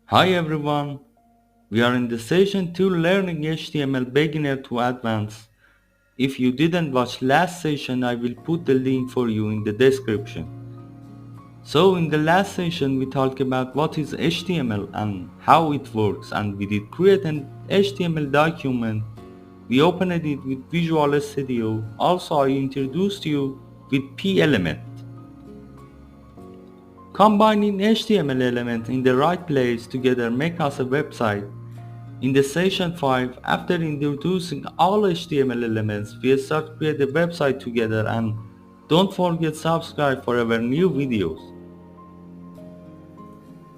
Hi everyone, we are in the session 2 learning HTML beginner to advanced. If you didn't watch last session, I will put the link for you in the description. So in the last session we talked about what is HTML and how it works, and we did create an HTML document. We opened it with Visual Studio. Also I introduced you with P element. Combining HTML elements in the right place together make us a website. In the session 5, after introducing all HTML elements, we start create a website together, and don't forget subscribe for our new videos.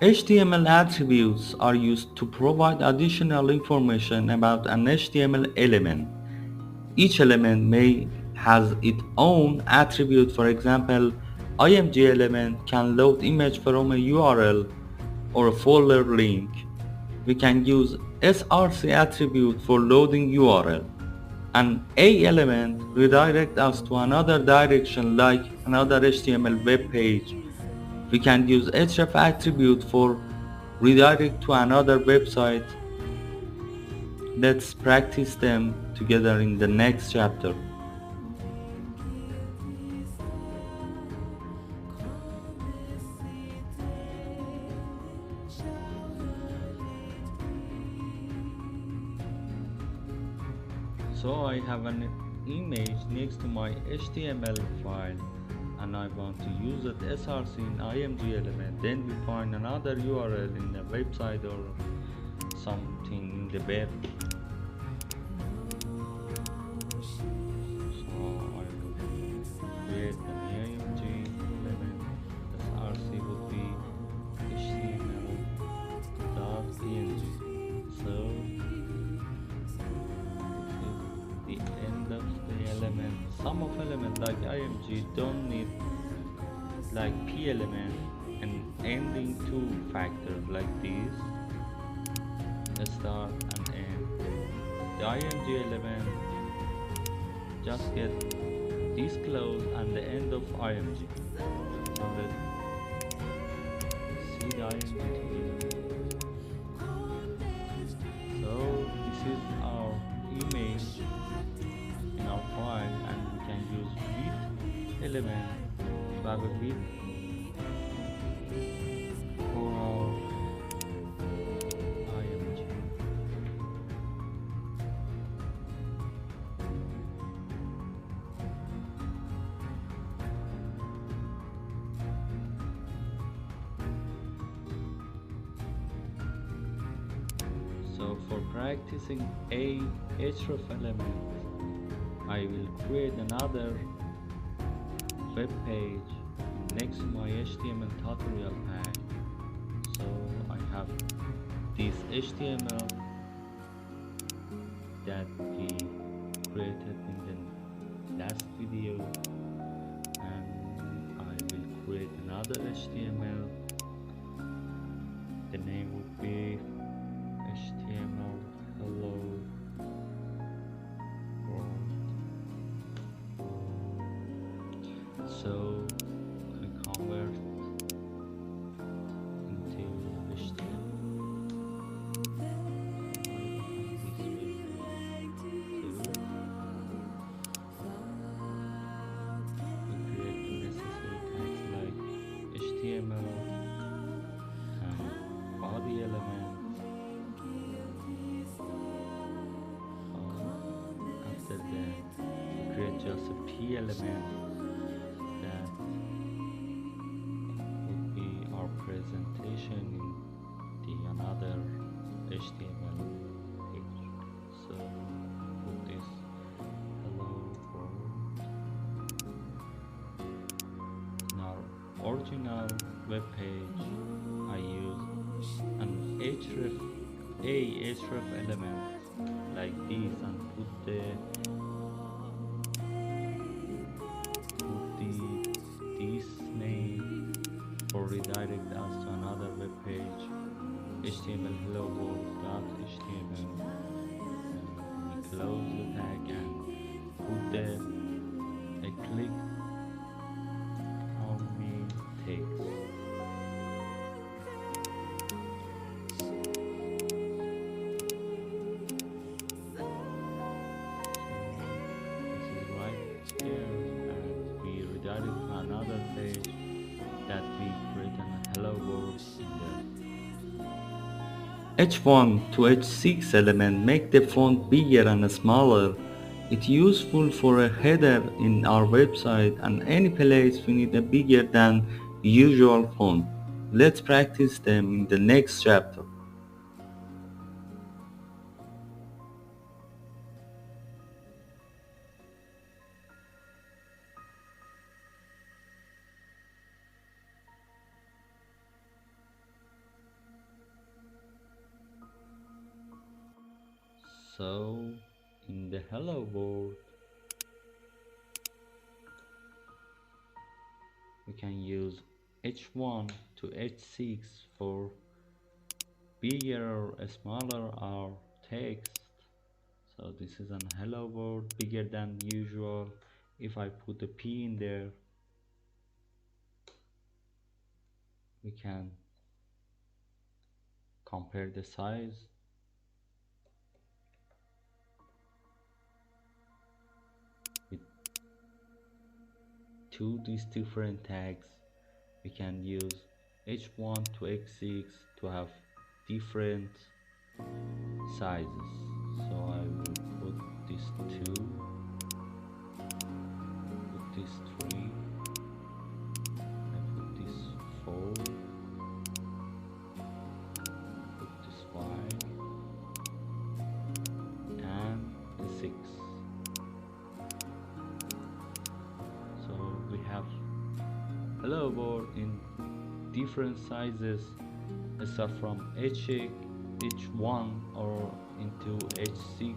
HTML attributes are used to provide additional information about an HTML element. Each element may has its own attribute. For example, img element can load image from a URL or a folder link. We can use src attribute for loading URL. An A element redirect us to another direction like another HTML web page. We can use href attribute for redirect to another website. Let's practice them together in the next chapter. So I have an image next to my HTML file and I want to use it src in img element. Then we find another URL in the website or something in the web. So I will create an img element. Src would be html.png. So the end of the element. Some of element like img don't need like p element and ending two factors like these, start and end. The img element just get this close and the end of img. So let's see the img together. So this is our image in our file, and we can use width element to have a width for our img. So for practicing a href element, I will create another web page next to my HTML tutorial page. So I have this HTML that we created in the last video, and I will create another HTML. The name would be HTML hello world. So I convert into HTML. We create the necessary tags like HTML and body element. After that, we create just a p element that would be our presentation in the another HTML page. So put this hello world. In our original web page, I use an href element like this and put this name for redirect us to another web page, html hello world.html. We close the tag and put a click on me text. page that we create a hello world in there. H1 to H6 element make the font bigger and smaller. It's useful for a header in our website and any place we need a bigger than usual font. Let's practice them in the next chapter. So in the hello world we can use H1 to H6 for bigger or smaller our text. So this is an hello world bigger than usual. If I put a P in there, we can compare the size with these different tags. We can use H1 to H6 to have different sizes. So I will put this 2, put this 3, I put this 4, put this 5 and the 6. So we have hello world in different sizes. Start from H1 or into H6